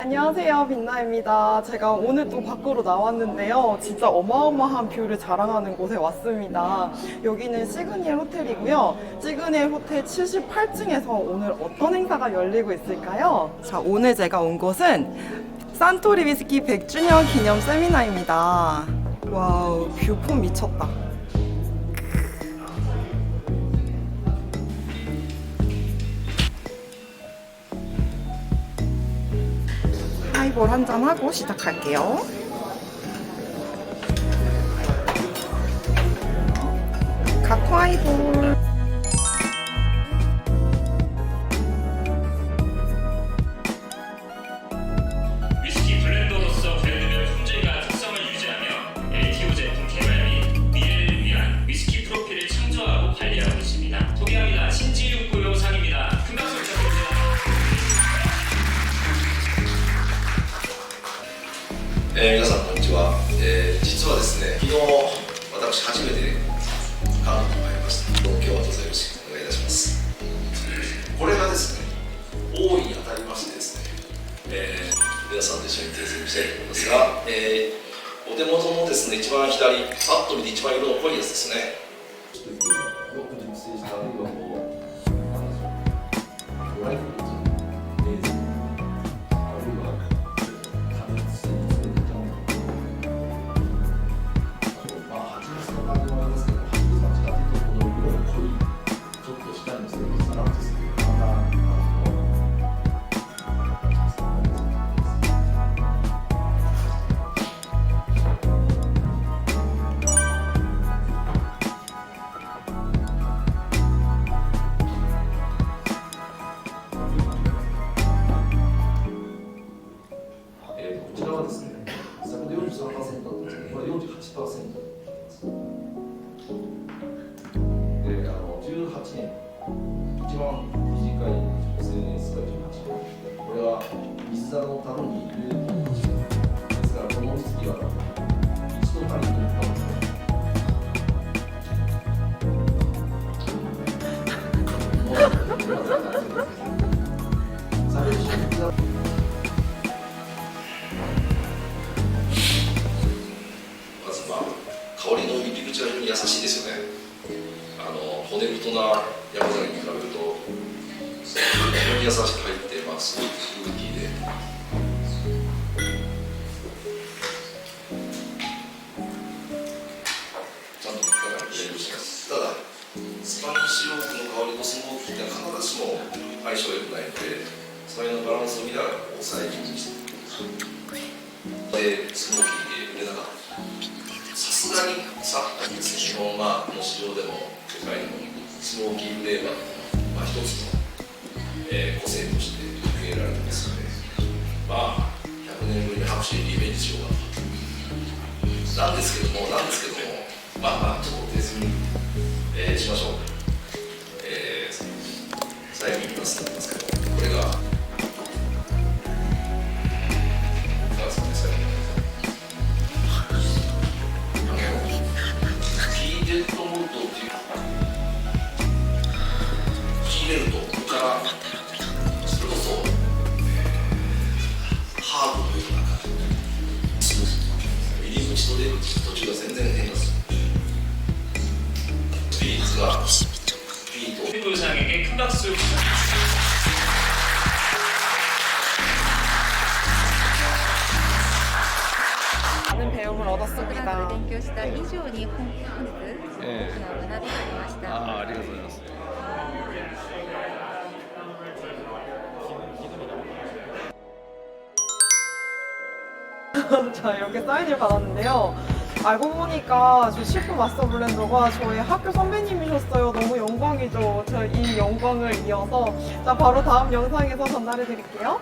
안녕하세요, 빛나입니다. 제가 오늘 또 밖으로 나왔는데요. 진짜 어마어마한 뷰를 자랑하는 곳에 왔습니다. 여기는 시그니엘 호텔이고요. 시그니엘 호텔 78층에서 오늘 어떤 행사가 열리고 있을까요? 자, 오늘 제가 온 곳은 산토리 위스키 100주년 기념 세미나입니다. 와우, 뷰폼 미쳤다. 하이볼 한잔 하고 시작할게요. 가토 하이볼. 위스키 블렌더로서 브랜드별 품질과 특성을 유지하며 LTO 제품 개발 및 미래를 위한 위스키 프로필을 창조하고 관리하고 있습니다. 소개합니다. 신지육 상입니다. 큰 박수 부탁드립니다. 皆さんこんにちは、実はですね、昨日私初めて韓国に入りました。今日はどうぞよろしくお願いいたします。これがですね、大いに当たりましてですね、皆さんと一緒に訂正したいと思いますが、お手元のですね、一番左、パッと見て一番色の濃いやつですね。というよく熟成したあるいはこう、ドライフルーツ、レーズン、あるいは加熱して煮詰めて蜂蜜の感じもありますけど、蜂蜜は近づいてこの色が濃い、ちょっと下にするとさらっとするようなこちらはですね、先ほど 43% だったんですけど、これ 48% になります。で、18年、一番短い熟成年数が18年。これは水皿の樽に入れるという形ですから、このウイスキーは一度樽に入れたんですね。サルシンザ香りの入り口は非常に優しいですよね。骨太な山崎に比べると非常に優しく入って、すごいフルーティーで、ちゃんと深くブレンドします。ただスパニッシュオークの香りとスモーキーって必ずしも相性良くないので、それのバランスを見ながら抑え気味にしてスモーキーで売れなかった。さすがにさっき日本の市場でも世界でもスモーキーフレーバーの一つの、個性として受け入れられてますので、100年ぶりに拍手にリベンジしようかと。なんですけども、ちょっと手積み、しましょう。最後に言いますけど、これが入れると、ここからそれこそ、ハーブのような感じ、入り口と出口途中が全然変化する。ビーツがビート상에게 큰 박수 부탁드립니다. 많은 배움을 얻었습니다. 勉強した以上に本日大きな学びがありました。ありがとうございます。 자, 이렇게 사인을 받았는데요. 알고 보니까 저 셰프 마스터 블렌더가 저희 학교 선배님이셨어요. 너무 영광이죠. 저 이 영광을 이어서 자, 바로 다음 영상에서 전달해 드릴게요.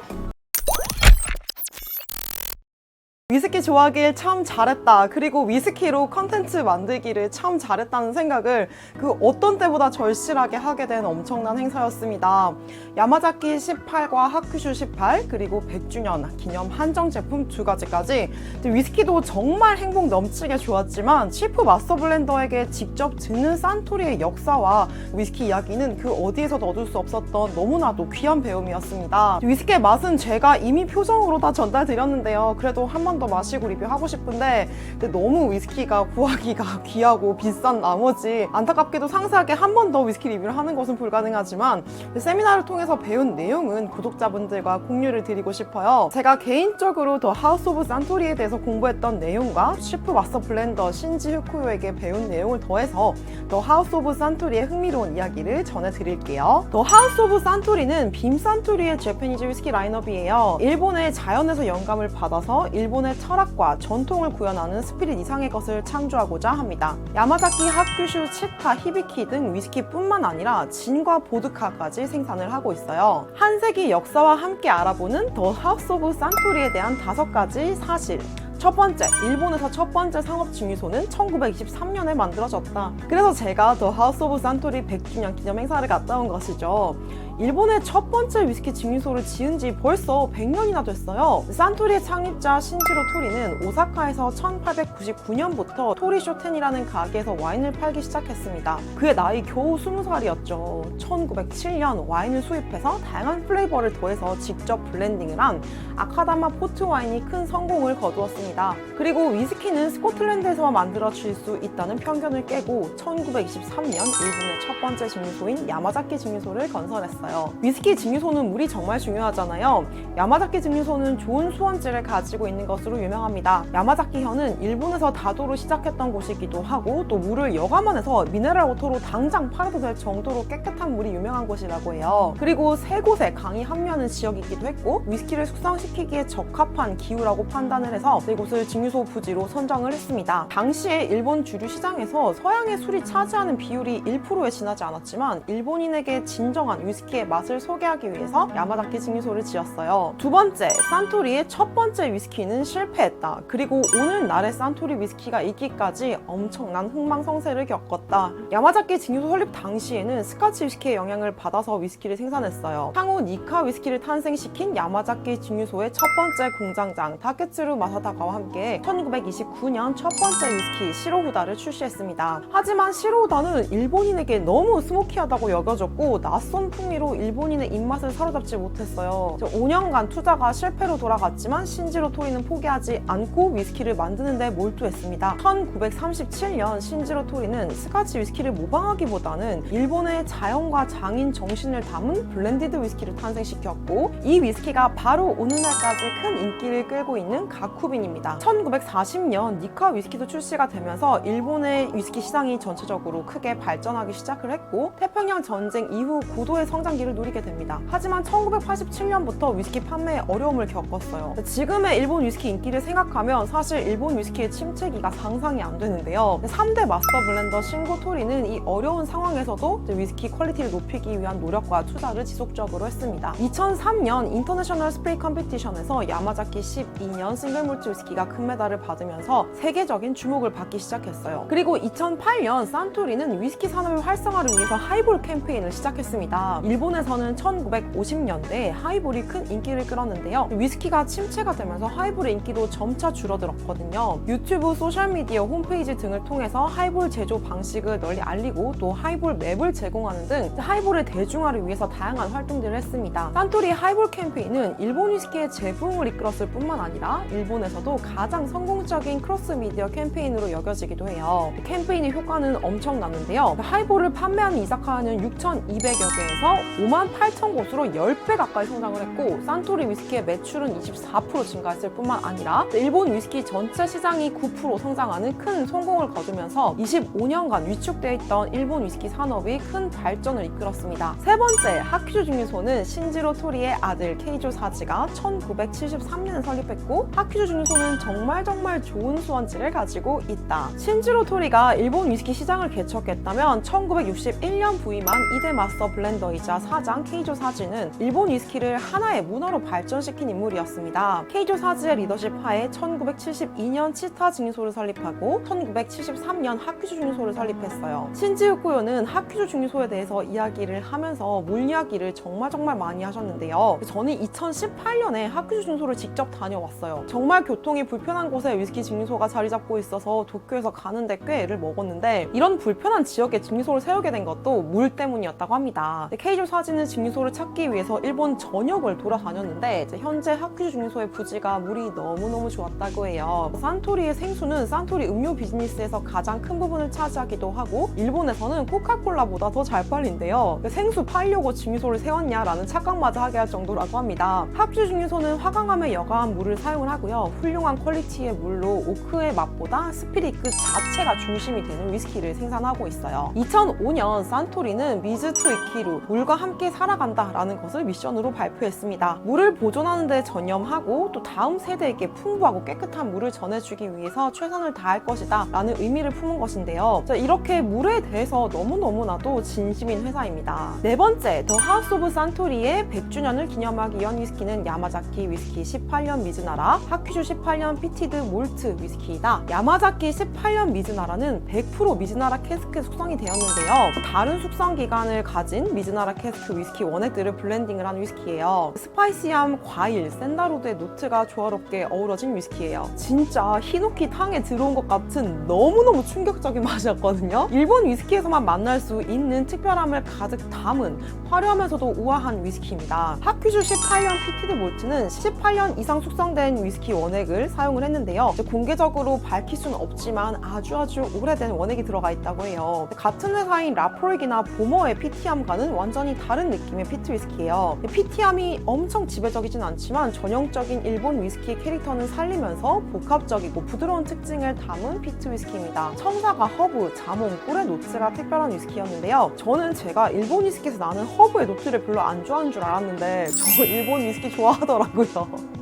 위스키 좋아하길 참 잘했다. 그리고 위스키로 컨텐츠 만들기를 참 잘했다는 생각을 그 어떤 때보다 절실하게 하게 된 엄청난 행사였습니다. 야마자키 18과 하쿠슈 18 그리고 100주년 기념 한정 제품 2가지까지 위스키도 정말 행복 넘치게 좋았지만 치프 마스터 블렌더에게 직접 듣는 산토리의 역사와 위스키 이야기는 그 어디에서도 얻을 수 없었던 너무나도 귀한 배움이었습니다. 위스키의 맛은 제가 이미 표정으로 다 전달드렸는데요. 그래도 한 번 더 마시고 리뷰하고 싶은데 너무 위스키가 구하기가 귀하고 비싼 나머지 안타깝게도 상세하게 한 번 더 위스키 리뷰를 하는 것은 불가능하지만 세미나를 통해서 배운 내용은 구독자분들과 공유를 드리고 싶어요. 제가 개인적으로 더 하우스 오브 산토리에 대해서 공부했던 내용과 치프 마스터 블렌더 신지 후쿠요에게 배운 내용을 더해서 더 하우스 오브 산토리의 흥미로운 이야기를 전해드릴게요. 더 하우스 오브 산토리는 빔 산토리의 재패니즈 위스키 라인업이에요. 일본의 자연에서 영감을 받아서 일본의 철학과 전통을 구현하는 스피릿 이상의 것을 창조하고자 합니다. 야마자키, 하쿠슈, 치타, 히비키 등 위스키뿐만 아니라 진과 보드카까지 생산을 하고 있어요. 한 세기 역사와 함께 알아보는 더 하우스 오브 산토리에 대한 5가지 사실. 첫 번째, 일본에서 첫 번째 상업증류소는 1923년에 만들어졌다. 그래서 제가 더 하우스 오브 산토리 100주년 기념 행사를 갔다 온 것이죠. 일본의 첫 번째 위스키 증류소를 지은 지 벌써 100년이나 됐어요. 산토리의 창립자 신지로 토리는 오사카에서 1899년부터 토리 쇼텐이라는 가게에서 와인을 팔기 시작했습니다. 그의 나이 겨우 20살이었죠. 1907년 와인을 수입해서 다양한 플레이버를 더해서 직접 블렌딩을 한 아카다마 포트 와인이 큰 성공을 거두었습니다. 그리고 위스키는 스코틀랜드에서만 만들어질 수 있다는 편견을 깨고 1923년 일본의 첫 번째 증류소인 야마자키 증류소를 건설했어요. 위스키 증류소는 물이 정말 중요하잖아요. 야마자키 증류소는 좋은 수원지를 가지고 있는 것으로 유명합니다. 야마자키현은 일본에서 다도로 시작했던 곳이기도 하고 또 물을 여감원에서 미네랄 워터로 당장 팔아도 될 정도로 깨끗한 물이 유명한 곳이라고 해요. 그리고 세 곳의 강이 함유하는 지역이기도 했고 위스키를 숙성시키기에 적합한 기후라고 판단을 해서 이곳을 증류소 부지로 선정을 했습니다. 당시에 일본 주류 시장에서 서양의 술이 차지하는 비율이 1%에 지나지 않았지만 일본인에게 진정한 위스키의 맛을 소개하기 위해서 야마자키 증류소를 지었어요. 두 번째, 산토리의 첫 번째 위스키는 실패했다. 그리고 오늘날의 산토리 위스키가 있기까지 엄청난 흥망성쇠를 겪었다. 야마자키 증류소 설립 당시에는 스카치 위스키의 영향을 받아서 위스키를 생산했어요. 향후 니카 위스키를 탄생시킨 야마자키 증류소의 첫 번째 공장장 다케츠루 마사다카와 함께 1929년 첫 번째 위스키 시로후다를 출시했습니다. 하지만 시로후다는 일본인에게 너무 스모키하다고 여겨졌고 낯선 풍미로 일본인의 입맛을 사로잡지 못했어요. 5년간 투자가 실패로 돌아갔지만 신지로 토리는 포기하지 않고 위스키를 만드는 데 몰두했습니다. 1937년 신지로 토리는 스카치 위스키를 모방하기보다는 일본의 자연과 장인 정신을 담은 블렌디드 위스키를 탄생시켰고 이 위스키가 바로 오늘날까지 큰 인기를 끌고 있는 가쿠빈입니다. 1940년 니카 위스키도 출시가 되면서 일본의 위스키 시장이 전체적으로 크게 발전하기 시작을 했고 태평양 전쟁 이후 고도의 성장기를 누리게 됩니다. 하지만 1987년부터 위스키 판매에 어려움을 겪었어요. 지금의 일본 위스키 인기를 생각하면 사실 일본 위스키의 침체기가 상상이 안 되는데요. 3대 마스터 블렌더 신고 토리는 이 어려운 상황에서도 위스키 퀄리티를 높이기 위한 노력과 투자를 지속적으로 했습니다. 2003년 인터내셔널 스프레이 컴피티션에서 야마자키 12년 싱글몰트 위스키가 금메달을 받으면서 세계적인 주목을 받기 시작했어요. 그리고 2008년 산토리는 위스키 산업의 활성화를 위해서 하이볼 캠페인을 시작했습니다. 일본에서는 1950년대에 하이볼이 큰 인기를 끌었는데요. 위스키가 침체가 되면서 하이볼의 인기도 점차 줄어들었거든요. 유튜브, 소셜미디어, 홈페이지 등을 통해서 하이볼 제조 방식을 널리 알리고 또 하이볼 맵을 제공하는 등 하이볼의 대중화를 위해서 다양한 활동들을 했습니다. 산토리의 하이볼 캠페인은 일본 위스키의 재부흥을 이끌었을 뿐만 아니라 일본에서도 가장 성공적인 크로스 미디어 캠페인으로 여겨지기도 해요. 캠페인의 효과는 엄청났는데요. 하이볼을 판매하는 이자카야는 6,200여 개에서 58,000곳으로 10배 가까이 성장을 했고 산토리 위스키의 매출은 24% 증가했을 뿐만 아니라 일본 위스키 전체 시장이 9% 성장하는 큰 성공을 거두면서 25년간 위축되어 있던 일본 위스키 산업이 큰 발전을 이끌었습니다. 세 번째, 하쿠슈 증류소는 신지로 토리의 아들 케이조 사지가 1973년에 설립했고 하쿠슈 증류소는 정말 좋은 수원지를 가지고 있다. 신지로 토리가 일본 위스키 시장을 개척했다면 1961년 부임한 2대 마스터 블렌더이자 사토리야 사장 케이조 사즈는 일본 위스키를 하나의 문화로 발전시킨 인물이었습니다. 케이조 사즈의 리더십 하에 1972년 치타 증류소를 설립하고 1973년 하큐주 증류소를 설립했어요. 신지우 코요는 하큐주 증류소에 대해서 이야기를 하면서 물 이야기를 정말 많이 하셨는데요. 저는 2018년에 하큐주 증류소를 직접 다녀왔어요. 정말 교통이 불편한 곳에 위스키 증류소가 자리 잡고 있어서 도쿄에서 가는데 꽤 애를 먹었는데 이런 불편한 지역에 증류소를 세우게 된 것도 물 때문이었다고 합니다. 케이조 사즈는 증류소를 찾기 위해서 일본 전역을 돌아다녔는데 현재 하큐주 증류소의 부지가 물이 너무너무 좋았다고 해요. 산토리의 생수는 산토리 음료 비즈니스에서 가장 큰 부분을 차지하기도 하고 일본에서는 코카콜라보다 더 잘 팔린대요. 생수 팔려고 증류소를 세웠냐라는 착각마저 하게 할 정도라고 합니다. 하큐주 증류소는 화강암에 여과한 물을 사용을 하고요. 훌륭한 퀄리티의 물로 오크의 맛보다 스피릿 그 자체가 중심이 되는 위스키를 생산하고 있어요. 2005년 산토리는 미즈 투 이키루 물과 함께 살아간다 라는 것을 미션으로 발표했습니다. 물을 보존하는 데 전념하고 또 다음 세대에게 풍부하고 깨끗한 물을 전해주기 위해서 최선을 다할 것이다 라는 의미를 품은 것인데요. 이렇게 물에 대해서 너무나도 진심인 회사입니다. 네 번째, 더 하우스 오브 산토리의 100주년을 기념하기 위한 위스키는 야마자키 위스키 18년 미즈나라, 하큐주 18년 피티드 몰트 위스키이다. 야마자키 18년 미즈나라는 100% 미즈나라 캐스크에 숙성이 되었는데요. 다른 숙성 기간을 가진 미즈나라 캐스크 위스키 원액들을 블렌딩을 한 위스키예요. 스파이시함, 과일, 샌다로드의 노트가 조화롭게 어우러진 위스키예요. 진짜 히노키 탕에 들어온 것 같은 너무너무 충격적인 맛이었거든요. 일본 위스키에서만 만날 수 있는 특별함을 가득 담은 화려하면서도 우아한 위스키입니다. 하큐주 18년 피티드 몰트는 18년 이상 숙성된 위스키 원액을 사용을 했는데요. 공개적으로 밝힐 수는 없지만 아주 오래된 원액이 들어가 있다고 해요. 같은 회사인 라포르기나 보머의 피티함과는 완전히 다른 느낌의 피트 위스키예요. 피티함이 엄청 지배적이진 않지만 전형적인 일본 위스키의 캐릭터는 살리면서 복합적이고 부드러운 특징을 담은 피트 위스키입니다. 청사과, 허브, 자몽, 꿀의 노트가 특별한 위스키였는데요. 저는 제가 일본 위스키에서 나는 허브의 노트를 별로 안 좋아하는 줄 알았는데 저 일본 위스키 좋아하더라고요.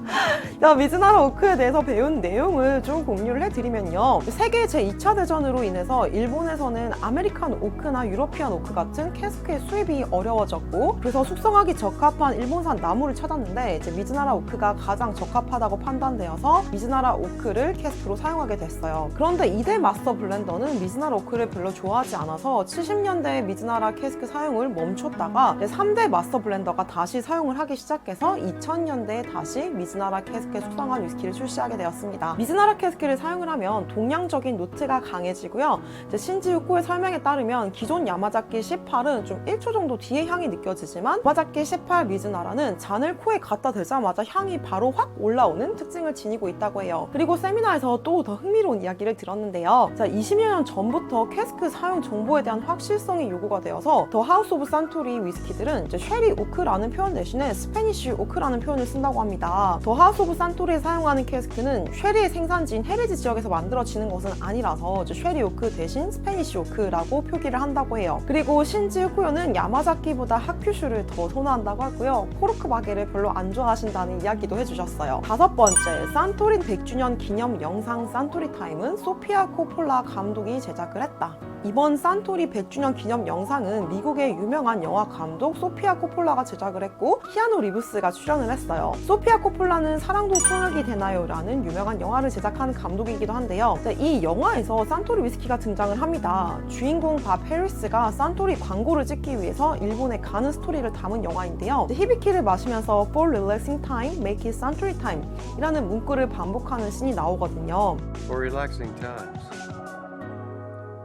미즈나라 오크에 대해서 배운 내용을 좀 공유를 해드리면요. 세계 제2차 대전으로 인해서 일본에서는 아메리칸 오크나 유러피안 오크 같은 캐스크의 수입이 어려워졌고 그래서 숙성하기 적합한 일본산 나무를 찾았는데 미즈나라 오크가 가장 적합하다고 판단되어서 미즈나라 오크를 캐스크로 사용하게 됐어요. 그런데 2대 마스터 블렌더는 미즈나라 오크를 별로 좋아하지 않아서 70년대에 미즈나라 캐스크 사용을 멈췄다가 3대 마스터 블렌더가 다시 사용을 하기 시작해서 2000년대에 다시 미즈나라 캐스크에 숙성한 위스키를 출시하게 되었습니다. 미즈나라 캐스크를 사용을 하면 동양적인 노트가 강해지고요. 신지우 코의 설명에 따르면 기존 야마자키 18은 좀 1초 정도 뒤에 향이 느껴지지만 야마자키 18 미즈나라는 잔을 코에 갖다 대자마자 향이 바로 확 올라오는 특징을 지니고 있다고 해요. 그리고 세미나에서 또 더 흥미로운 이야기를 들었는데요. 20여 년 전부터 캐스크 사용 정보에 대한 확실성이 요구가 되어서 더 하우스 오브 산토리 위스키들은 쉐리 오크라는 표현 대신에 스페니쉬 오크라는 표현을 쓴다고 합니다. 더 하우스 오브 산토리에 사용하는 캐스크는 쉐리의 생산지인 헤레지 지역에서 만들어지는 것은 아니라서 쉐리 오크 대신 스페니쉬 오크라고 표기를 한다고 해요. 그리고 신지우 코요는 야마자키보다 하큐슈를 더 선호한다고 하고요. 코르크 바게를 별로 안 좋아하신다는 이야기도 해주셨어요. 다섯 번째, 산토린 100주년 기념 영상 산토리 타임은 소피아 코폴라 감독이 제작을 했다. 이번 산토리 100주년 기념 영상은 미국의 유명한 영화 감독 소피아 코폴라가 제작을 했고 키아누 리브스가 출연을 했어요. 소피아 코폴라는 사랑도 통역이 되나요? 라는 유명한 영화를 제작한 감독이기도 한데요. 이 영화에서 산토리 위스키가 등장을 합니다. 주인공 밥 해리스가 산토리 광고를 찍기 위해서 일본에 가는 스토리를 담은 영화인데요. 히비키를 마시면서 For relaxing time, make it Suntory time 이라는 문구를 반복하는 씬이 나오거든요. For relaxing times,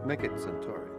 make it Suntory time.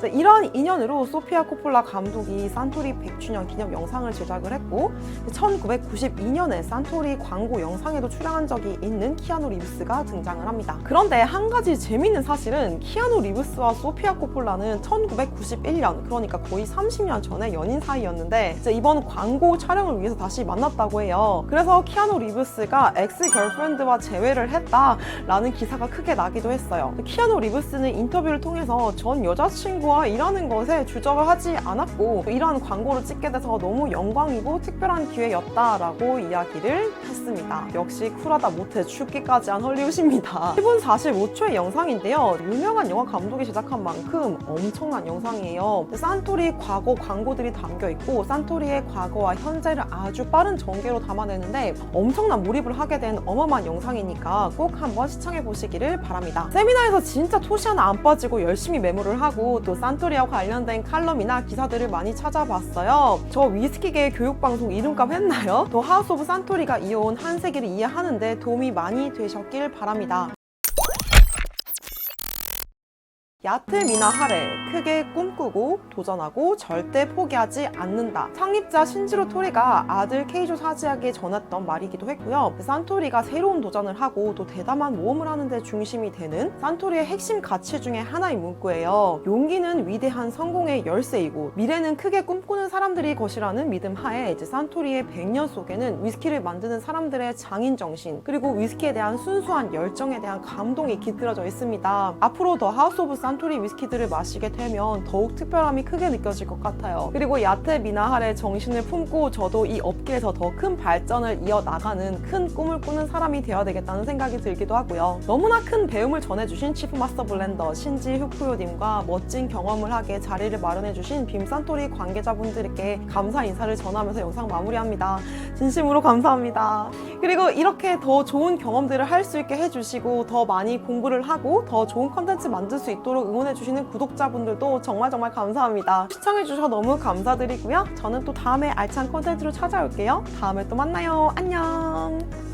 이러한 인연으로 소피아 코폴라 감독이 산토리 100주년 기념 영상을 제작을 했고 1992년에 산토리 광고 영상에도 출연한 적이 있는 키아누 리브스가 등장을 합니다. 그런데 한 가지 재밌는 사실은 키아누 리브스와 소피아 코폴라는 1991년 그러니까 거의 30년 전에 연인 사이였는데 이번 광고 촬영을 위해서 다시 만났다고 해요. 그래서 키아누 리브스가 엑스 걸프렌드와 재회를 했다라는 기사가 크게 나기도 했어요. 키아누 리브스는 인터뷰를 통해서 전 여자친구와 일하는 것에 주저를 하지 않았고 이러한 광고를 찍게 돼서 너무 영광이고 특별한 기회였다라고 이야기를 했습니다. 역시 쿨하다 못해 죽기까지 한 헐리우드입니다. 1분 45초의 영상인데요. 유명한 영화 감독이 제작한 만큼 엄청난 영상이에요. 산토리 과거 광고들이 담겨있고 산토리의 과거와 현재를 아주 빠른 전개로 담아내는데 엄청난 몰입을 하게 된 어마어마한 영상이니까 꼭 한번 시청해보시기를 바랍니다. 세미나에서 진짜 토시 하나 안 빠지고 열심히 메모를 하고 또 산토리와 관련된 칼럼이나 기사들을 많이 찾아봤어요. 저 위스키계의 교육방송 이름값 했나요? 더 하우스 오브 산토리가 이어온 한 세기를 이해하는데 도움이 많이 되셨길 바랍니다. 야트 미나 하레, 크게 꿈꾸고 도전하고 절대 포기하지 않는다. 창립자 신지로 토리가 아들 케이조 사지에게 전했던 말이기도 했고요. 산토리가 새로운 도전을 하고 또 대담한 모험을 하는 데 중심이 되는 산토리의 핵심 가치 중에 하나인 문구예요. 용기는 위대한 성공의 열쇠이고 미래는 크게 꿈꾸는 사람들이 것이라는 믿음 하에 이제 산토리의 100년 속에는 위스키를 만드는 사람들의 장인 정신 그리고 위스키에 대한 순수한 열정에 대한 감동이 깃들어져 있습니다. 앞으로 더 하우스 오브 산토리 위스키들을 마시게 되면 더욱 특별함이 크게 느껴질 것 같아요. 그리고 야테 미나할의 정신을 품고 저도 이 업계에서 더 큰 발전을 이어나가는 큰 꿈을 꾸는 사람이 되어야 되겠다는 생각이 들기도 하고요. 너무나 큰 배움을 전해주신 치프 마스터 블렌더 신지 후쿠요님과 멋진 경험을 하게 자리를 마련해주신 빔 산토리 관계자분들께 감사 인사를 전하면서 영상 마무리합니다. 진심으로 감사합니다. 그리고 이렇게 더 좋은 경험들을 할 수 있게 해주시고 더 많이 공부를 하고 더 좋은 컨텐츠 만들 수 있도록 응원해주시는 구독자분들도 정말 감사합니다. 시청해주셔서 너무 감사드리고요. 저는 또 다음에 알찬 컨텐츠로 찾아올게요. 다음에 또 만나요. 안녕.